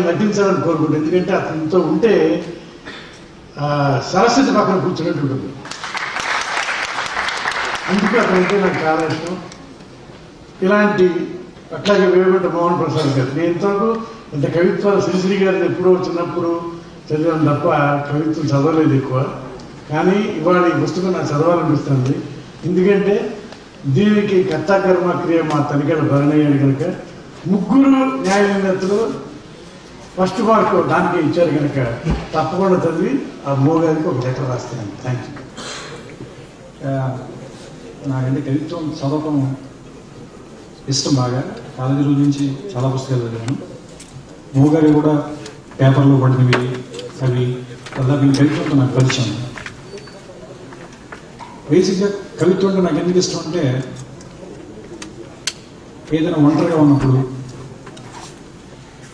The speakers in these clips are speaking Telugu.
నటించాలని కోరుకుంటాను. ఎందుకంటే అతనితో ఉంటే సరస్వతి పక్కన కూర్చున్నట్టు ఉంటుంది. అందుకు అతనంటే నాకు చాలా ఇష్టం. ఇలాంటి అట్లాగే వేగుంట మోహన్ ప్రసాద్ గారు, నేను ఇంతవరకు ఇంత కవిత్వాలు శ్రీశ్రీ గారిని ఎప్పుడో చిన్నప్పుడు చదివాను తప్ప కవిత్వం చదవలేదు ఎక్కువ. కానీ ఇవాళ ఈ పుస్తకం నాకు చదవాలనిపిస్తుంది. ఎందుకంటే దీనికి కర్త కర్మ క్రియ మా తనిఖీల భరణయ్యాడు కనుక ముగ్గురు న్యాయ నిర్ణేతలు ఫస్ట్ మార్క్ దానికి ఇచ్చారు కనుక తప్పకుండా చదివి ఆ మోగారికి ఒక లెటర్ రాస్తాను. Thank you. నాకంటే కవిత్వం చదవటం ఇష్టం బాగా. కాలేజీ రోజు నుంచి చాలా పుస్తకాలు చదివాను. మోగారి కూడా పేపర్లో పడినవి అవి దాదాపు కవిత్వంతో నాకు పరిచయం. బేసిక్గా కవిత్వం అంటే నాకు ఎందుకు ఇష్టం అంటే ఏదైనా ఒంటరిగా ఉన్నప్పుడు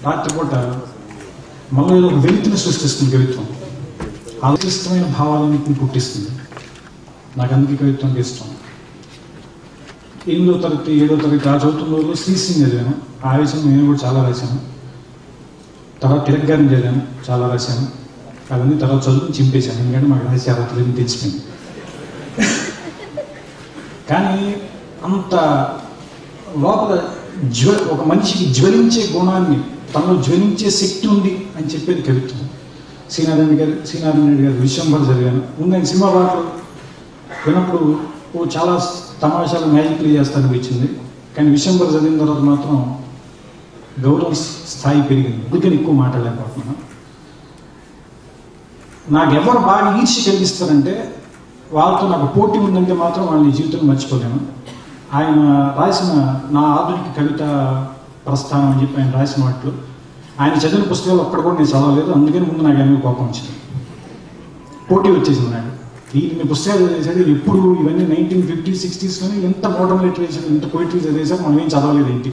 రాత్రిపూట మనలో ఏదో ఒక వెలితిని సృష్టిస్తుంది కవిత్వం. ఆలోచిష్టమైన భావాలన్నింటిని పుట్టిస్తుంది. నాకు అందుకే కవిత్వం అంటే ఇష్టం. 8వ తరగతి 7వ తరగతి ఆ చదువుతున్న రోజుల్లో శ్రీశ్రీని చదివాను. ఆవేశం నేను కూడా చాలా రాశాను. తర్వాత తిలక్ గారిని చదివాను, చాలా రాశాను. అవన్నీ తర్వాత చదువుని చింపేశాను, ఎందుకంటే మాకు రాసే అర్హతలు తెలిసిపోయింది. కానీ అంత లోపల ఒక మనిషికి జ్వలించే గుణాన్ని, తనలో జ్వలించే శక్తి ఉంది అని చెప్పేది కవిత్వం. శ్రీనారాయణ రెడ్డి గారు విశ్వంభర్ చదివాను. ముందు సినిమా పాటలు విన్నప్పుడు చాలా తమాషాలు మ్యాజిక్లు చేస్తాననిపించింది. కానీ విశ్వంభర్ చదివిన తర్వాత మాత్రం గౌరవ స్థాయి పెరిగింది. అందుకని ఎక్కువ మాట్లాడలేకపోతున్నాను. నాకెవరు బాగా ఈర్ష్య కలిగిస్తారంటే వాళ్ళతో నాకు పోటీ ఉందంటే మాత్రం వాళ్ళని జీవితంలో మర్చిపోలేను. ఆయన రాసిన నా ఆధునిక కవిత ప్రస్థానం అని చెప్పి ఆయన రాసిన వాటిలో ఆయన చదివిన పుస్తకాలు ఒక్కడ కూడా నేను చదవలేదు. అందుకని ముందు నాకు ఏమీ కోపం వచ్చింది, పోటీ వచ్చేసింది నాకు. ఇన్ని పుస్తకాలు చదివేసాడు, ఎప్పుడు ఇవన్నీ 1950s 60s ఎంత మోడర్న్ లిటరేచర్, ఇంత పోయిటరీ చదివేసాడు, మనం ఏం చదవలేదు ఏంటి,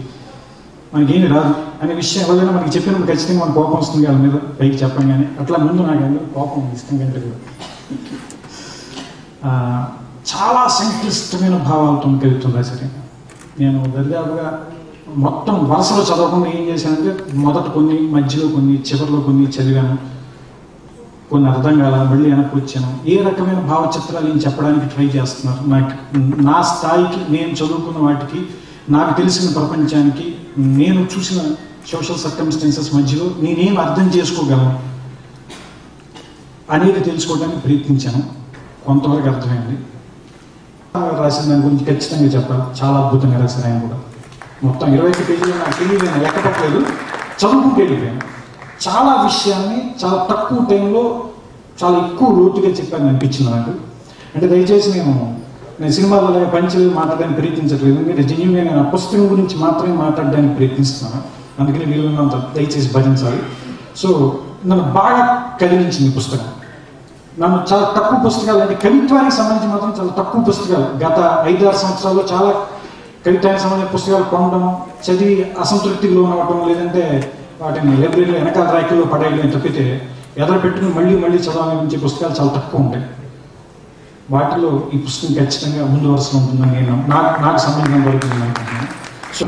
మనకేమి రాదు అనే విషయం ఎవరైనా మనకి చెప్పినప్పుడు ఖచ్చితంగా మనకు కోపం వస్తుంది వాళ్ళ మీద, పైకి చెప్పంగానే. అట్లా ముందు నాకు అందరూ కోపం ఇష్టం కంటే కూడా చాలా సంక్లిష్టమైన భావాలతో కవిత్వం రాశారు. నేను దరిదాపుగా మొత్తం వరుసలో చదవకుండా ఏం చేశానంటే మొదట కొన్ని, మధ్యలో కొన్ని, చివరిలో కొన్ని చదివాను. కొన్ని అర్థం కాల, మళ్ళీ వెనక్కి వచ్చాను. ఏ రకమైన భావచిత్రాలు ఏం చెప్పడానికి ట్రై చేస్తున్నారు, నా స్థాయికి, నేను చదువుకున్న వాటికి, నాకు తెలిసిన ప్రపంచానికి, నేను చూసిన సోషల్ సర్కమ్స్టెన్సెస్ మధ్యలో నేనేం అర్థం చేసుకోగలను అనేది తెలుసుకోవడానికి ప్రయత్నించాను. కొంతవరకు అర్థమైంది. రాసిన దాని గురించి ఖచ్చితంగా చెప్పాలి, చాలా అద్భుతంగా రాశారు ఆయన కూడా. మొత్తం 21 పేజీలు నాకు తెలియదు, నేను లెక్క పెట్టలేదు, చదువుకుంటూ వెళ్ళిపోయాను. చాలా విషయాన్ని చాలా తక్కువ టైంలో చాలా ఎక్కువ లోతుగా చెప్పాలని అనిపించింది నాకు. అంటే దయచేసి నేను సినిమాలో పంచి మాట్లాడడానికి ప్రయత్నించట్లేదు, ఎందుకంటే జెన్యూన్గా నేను ఆ పుస్తకం గురించి మాత్రమే మాట్లాడడానికి ప్రయత్నిస్తున్నాను. అందుకని వీలున్నంత దయచేసి భరించాలి. సో నన్ను బాగా కదిలించింది పుస్తకం. నన్ను చాలా తక్కువ పుస్తకాలు, అంటే కవిత్వానికి సంబంధించి మాత్రం చాలా తక్కువ పుస్తకాలు, గత 5-6 సంవత్సరాల్లో చాలా కవిత్వానికి సంబంధించిన పుస్తకాలు కొనడం, చదివి అసంతృప్తికి లోనవటం, లేదంటే వాటిని లైబ్రరీలో వెనకాల ర్యాకుల్లో పడేయడం తప్పితే ఎదురు పెట్టుకుని మళ్ళీ మళ్ళీ చదవాలనిపించే పుస్తకాలు చాలా తక్కువ ఉంటాయి. వాటిలో ఈ పుస్తకం ఖచ్చితంగా ముందు వరుసలో ఉంటుందని నేను నాకు సంబంధించిన వరకు అనుకుంటున్నాను. సో